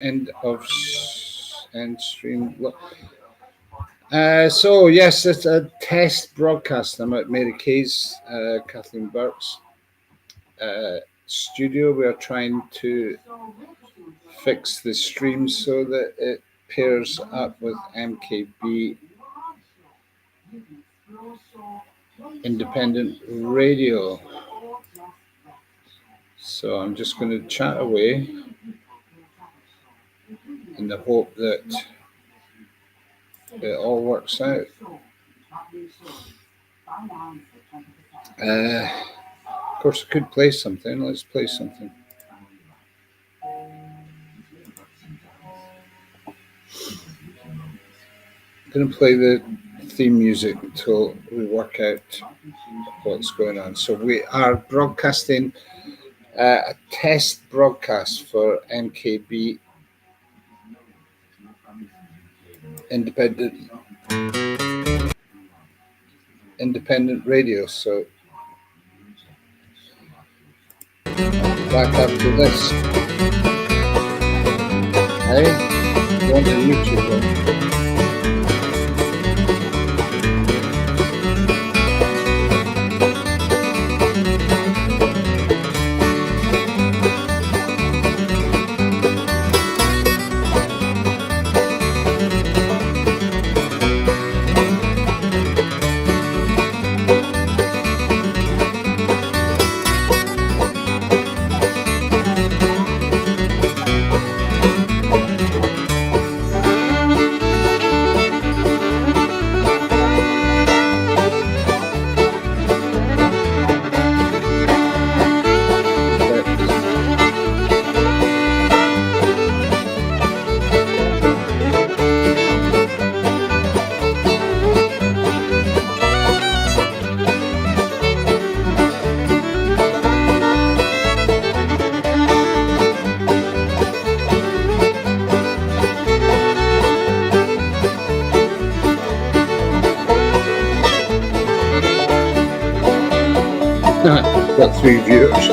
End of end stream. So yes, it's a test broadcast. I'm at Mary Kay's, Kathleen Burke's studio. We are trying to fix the stream so that it pairs up with MKB Independent Radio. So I'm just going to chat away in the hope that it all works out. Of course, I could play something. Let's play something. I'm going to play the theme music until we work out what's going on. So we are broadcasting a test broadcast for MKB Independent Radio. So back after this. Hey, go on to YouTube. Right? Got 3 viewers.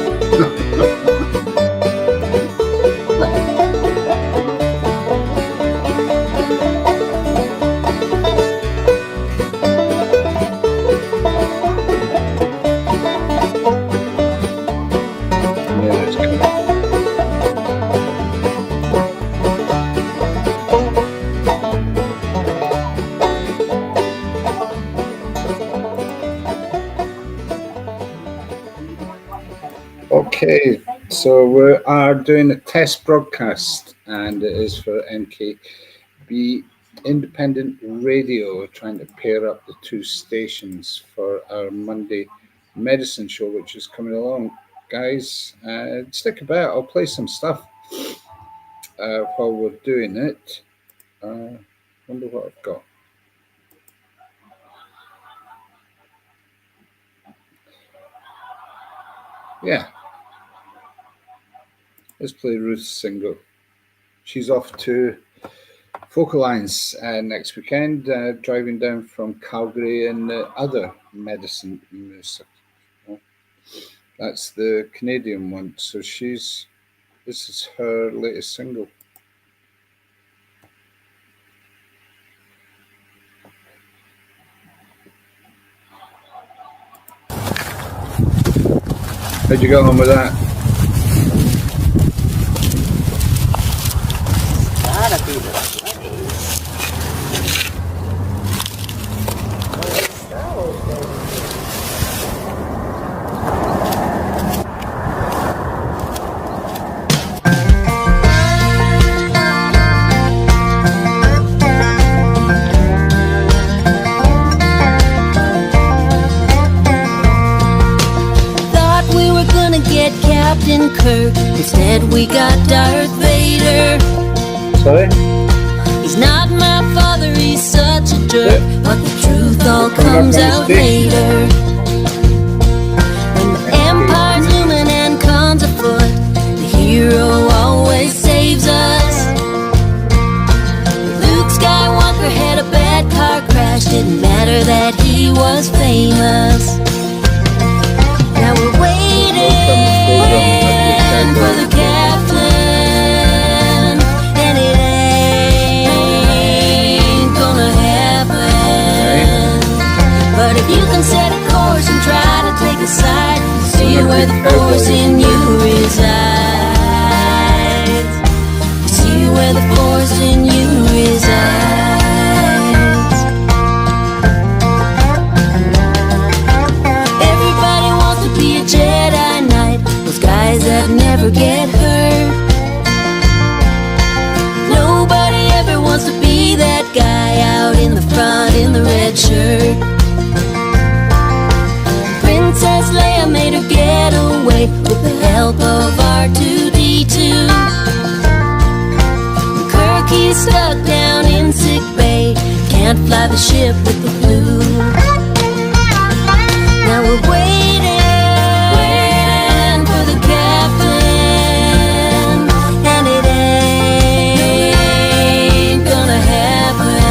Okay, so we are doing a test broadcast, and it is for MKB Independent Radio. We're trying to pair up the 2 stations for our Monday medicine show, which is coming along. Guys, stick about. I'll play some stuff while we're doing it. Wonder what I've got. Yeah. Let's play Ruth's single. She's off to Focal Lines next weekend, driving down from Calgary and other medicine music. That's the Canadian one. So this is her latest single. How'd you get on with that? Captain Kirk, instead we got Darth Vader. Sorry? He's not my father, he's such a jerk, but the truth all comes out later. When the Empire's looming and cons afoot, the hero always saves us. Luke Skywalker had a bad car crash, didn't matter that he was famous. Now we're waiting for the captain, where the force in you resides. You see where the force in you resides. Everybody wants to be a Jedi Knight, those guys that never get hurt. Nobody ever wants to be that guy out in the front in the red shirt. Princess Leia made her get away with the help of R2-D2. Kirk, he's stuck down in sick bay, can't fly the ship with the flu. Now we're waiting for the captain, and it ain't gonna happen.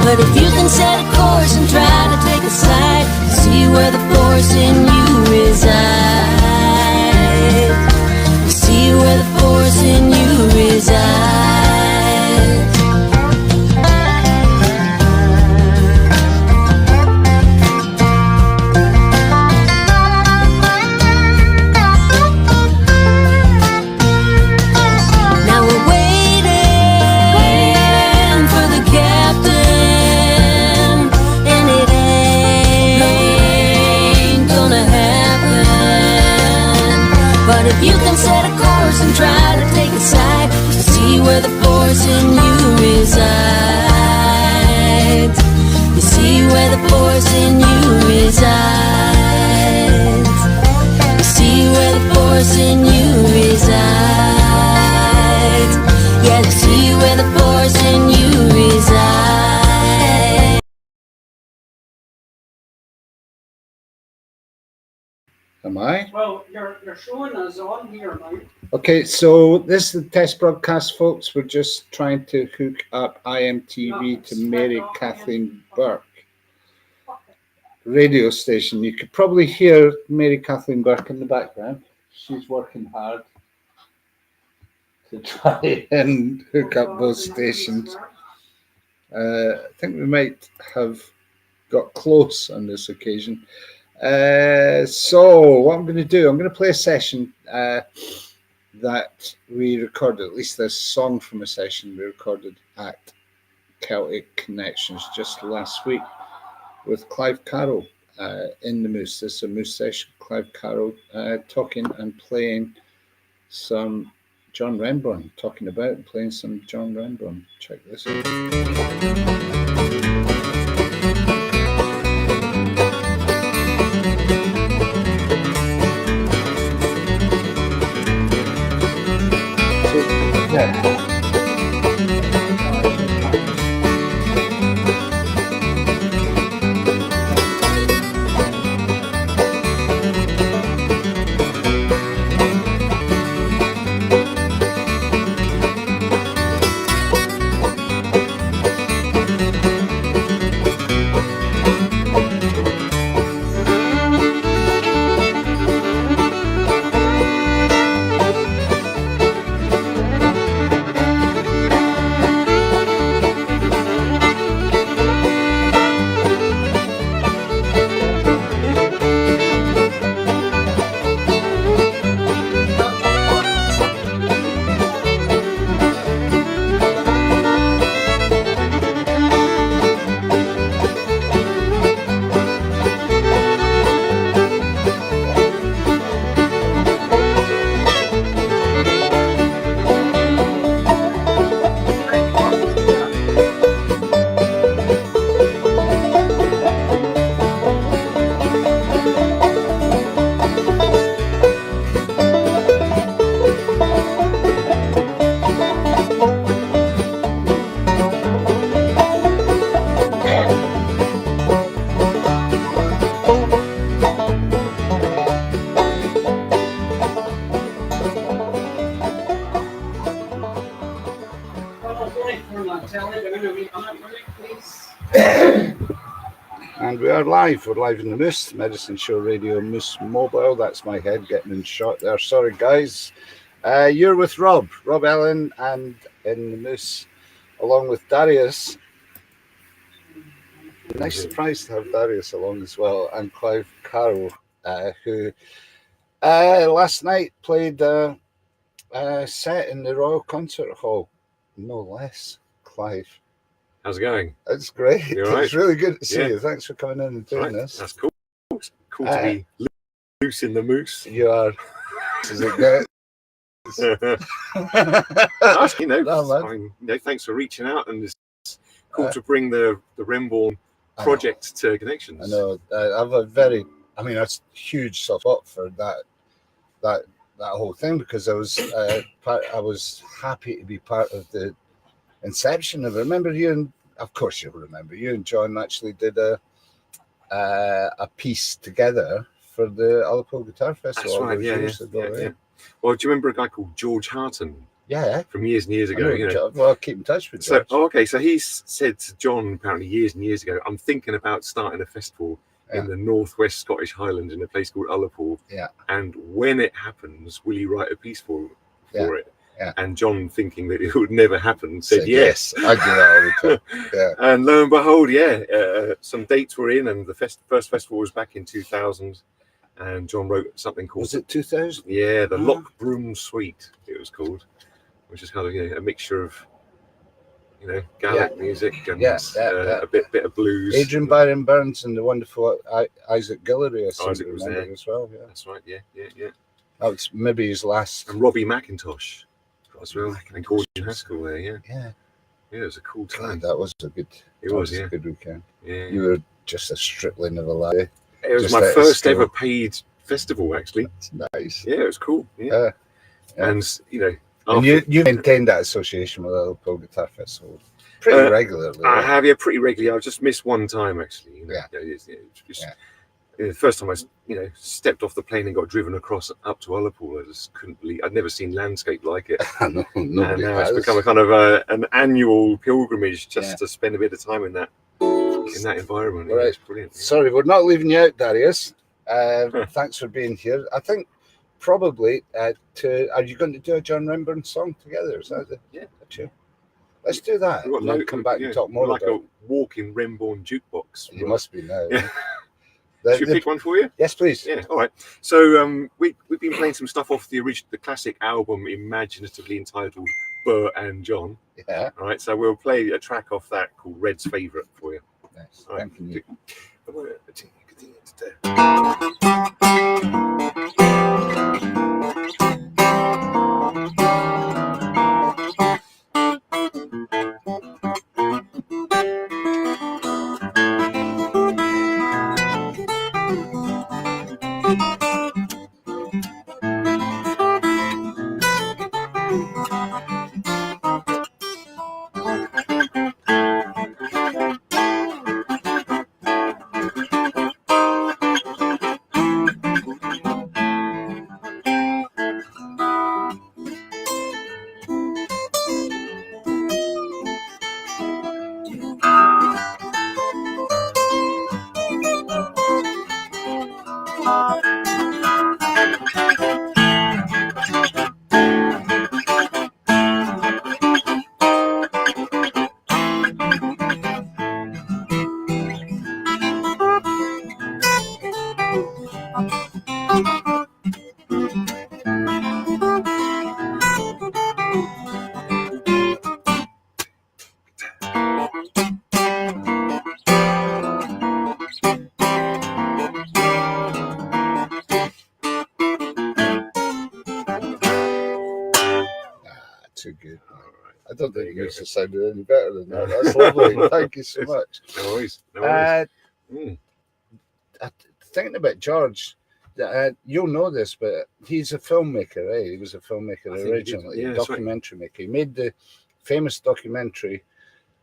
But if you can set a course and try to take a side, see where the force in you resides. You see where the force in you resides. Now we're waiting for the captain, and it ain't gonna happen. But if you can set a course and try to take a side, you see where the force in you resides. You see where the force in you resides. You see where the force in you resides. Yeah, you see where the force in you resides. Am I? Well, you're showing us on here now. Okay, so this is the test broadcast, folks. We're just trying to hook up IMTV to Mary Kathleen Burke radio station. You could probably hear Mary Kathleen Burke in the background. She's working hard to try and hook up both stations. I think we might have got close on this occasion. So what I'm going to do, I'm going to play a session that we recorded, at least this song from a session we recorded at Celtic Connections just last week with Clive Carroll in the Moose. This is a Moose session. Clive Carroll talking and playing some John Renbourn, talking about and playing some John Renbourn. Check this out. Yeah. And we are live. We're live in the Moose, Medicine Show Radio, Moose Mobile. That's my head getting in shot there. Sorry, guys. You're with Rob Ellen, and in the Moose, along with Darius. Nice surprise to have Darius along as well, and Clive Carroll who last night played a set in the Royal Concert Hall, no less. Clive, How's it going? it's great. You all right? It's really good to see Yeah. you. Thanks for coming in and doing this. That's cool. It's cool to be loose in the moose. You are. Is it good? Nice, No, man. I mean, thanks for reaching out, and it's cool to bring the Remborn project to Connections. I know. I have a very, I mean, that's huge soft spot for that whole thing, because I was happy to be part of the inception of it. Remember you, and of course you'll remember, you and John actually did a piece together for the Ullapool Guitar Festival. That's right. Yeah. Well, do you remember a guy called George Harton? Yeah. From years and years ago. Well, I'll keep in touch with George. So he said to John apparently years and years ago, I'm thinking about starting a festival in the northwest Scottish Highlands in a place called Ullapool. Yeah. And when it happens, will you write a piece for it? Yeah. And John, thinking that it would never happen, said yes. I do that all the time. Yeah. And lo and behold, some dates were in, and the first festival was back in 2000. And John wrote something called... Was it 2000? Yeah, the Lochbroom Suite, it was called, which is kind of a mixture of, Gaelic music and a bit of blues. Adrian Byron Burns and the wonderful Isaac Guillory, Isaac was there as well. Yeah, that's right. Yeah. That was maybe his last. And Robbie McIntosh as well, and Gordon Haskell there. Yeah, it was a cool time. That was a good. It was a good weekend. Yeah, you were just a stripling of a lad. It was my first ever paid festival, actually. That's nice. Yeah, it was cool. Yeah. And and you maintained that association with the Ullapool Guitar Festival pretty regularly. I have, pretty regularly. I just missed one time, actually. The first time I, stepped off the plane and got driven across up to Ullapool, I just couldn't believe. I'd never seen landscape like it. No, and now it's become a kind of an annual pilgrimage just to spend a bit of time in that environment. Right. It's brilliant. Sorry, we're not leaving you out, Darius. Thanks for being here. I think probably are you going to do a John Renburn song together? Is that it? Let's do that. And then come back and talk more like about a walking Renburn jukebox. You must be now. Yeah. Should we pick one for you? Yes, please. Yeah, all right. So we've been playing some stuff off the classic album, imaginatively entitled Burr and John. Yeah. All right, so we'll play a track off that called Red's Favourite for you. Nice. All right. Thank you. Too good. I don't think you guys sounded any better than that. That's lovely. Thank you so much. No worries. Thinking about George, you'll know this, but he's a filmmaker, eh? He was a filmmaker originally, a documentary maker. He made the famous documentary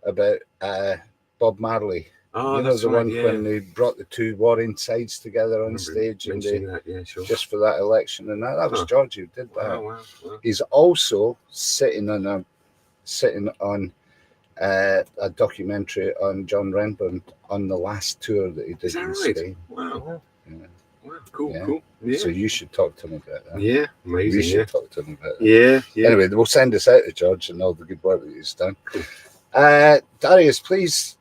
about Bob Marley. Oh, the one when they brought the two warring sides together on stage and just for that election, and that was George who did that. Wow. He's also sitting on a documentary on John Renburn on the last tour that he did in Spain. Wow. Yeah. Wow, cool. Yeah. So you should talk to him about that. Yeah, amazing. We should talk to him about that. Yeah. Anyway, we'll send this out to George and all the good work that he's done. Cool. Darius, please,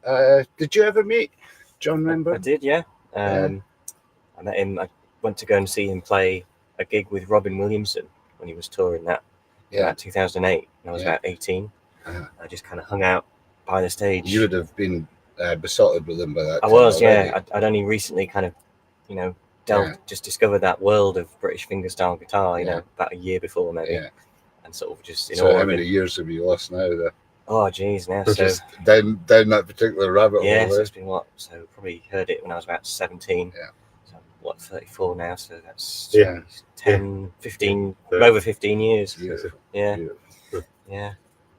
did you ever meet John Renburn? I did, yeah. I met him went to go and see him play a gig with Robin Williamson when he was touring that in about 2008. And I was about 18. I just kind of hung out by the stage. You would have been besotted with him by that I time was, already. yeah. I'd only recently kind of, just discovered that world of British fingerstyle guitar, you know, about a year before maybe. Yeah. And sort of just, So how many years have you lost now? Oh, geez, now. So just down that particular rabbit hole. Yeah, so it's been what? So probably heard it when I was about 17. Yeah. So what, 34 now? So that's 10, 15, over 15 years. Beautiful. Yeah. Beautiful. Yeah.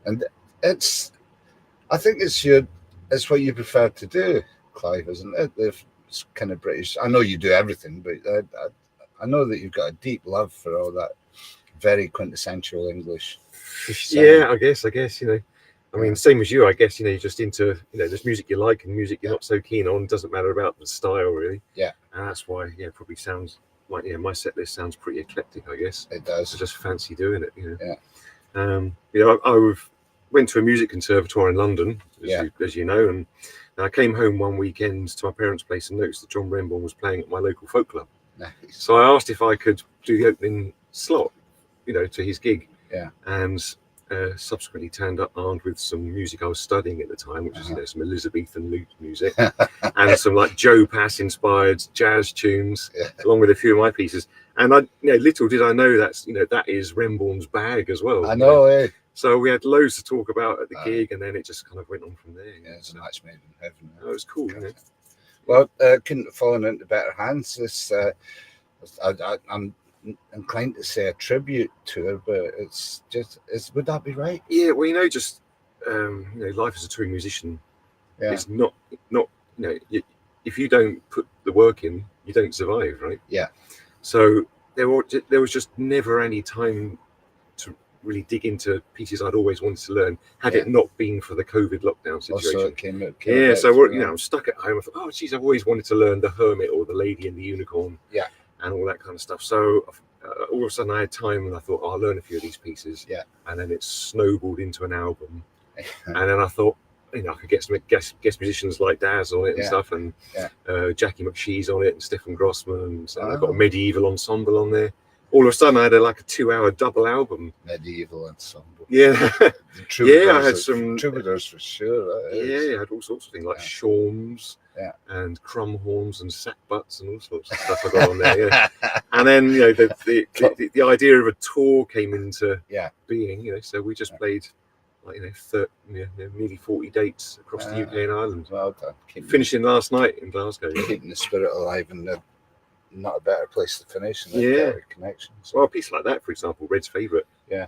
And I think it's what you prefer to do, Clive, isn't it? It's kind of British. I know you do everything, but I know that you've got a deep love for all that very quintessential English. Yeah, I guess, I mean, same as you, I guess, you're just into, there's music you like and music you're not so keen on. It doesn't matter about the style, really. Yeah. And that's why, it probably sounds like, my set list sounds pretty eclectic, I guess. It does. I just fancy doing it, Yeah. I went to a music conservatoire in London, as you know, and I came home one weekend to my parents' place and noticed that John Renbourn was playing at my local folk club. Nice. So I asked if I could do the opening slot, to his gig. Yeah. And subsequently turned up armed with some music I was studying at the time, which is some Elizabethan lute music and some like Joe Pass inspired jazz tunes, along with a few of my pieces. And I, little did I know that is Renbourn's bag as well. I know, eh? So we had loads to talk about at the gig, and then it just kind of went on from there. Yeah, it's a match made in heaven. It was cool. Well, couldn't have fallen into better hands. This, I'm inclined to say a tribute to her, but it's would that be right? Yeah, well, life as a touring musician is not if you don't put the work in, you don't survive, right? Yeah. So there was just never any time to really dig into pieces I'd always wanted to learn, had it not been for the COVID lockdown situation. Also, it came so I'm stuck at home. I thought, oh, geez, I've always wanted to learn the Hermit or the Lady and the Unicorn. Yeah. And all that kind of stuff. So all of a sudden I had time and I thought, I'll learn a few of these pieces. Yeah. And then it snowballed into an album. And then I thought, I could get some guest musicians like Daz on it and stuff, and Jackie McShee's on it, and Stephen Grossman, and I've got a medieval ensemble on there. All of a sudden I had a 2-hour double album. Medieval ensemble. Yeah. I had some troubadours for sure. I had all sorts of things like shawms. And crumb horns and sack butts and all sorts of stuff I got on there. Yeah. And then the idea of a tour came into being. So we just played nearly 40 dates across the UK and Ireland. Well done. Finishing last night in Glasgow. Keeping the spirit alive, and not a better place to finish than Yeah. Connection. Well, a piece like that, for example, Red's favourite. Yeah.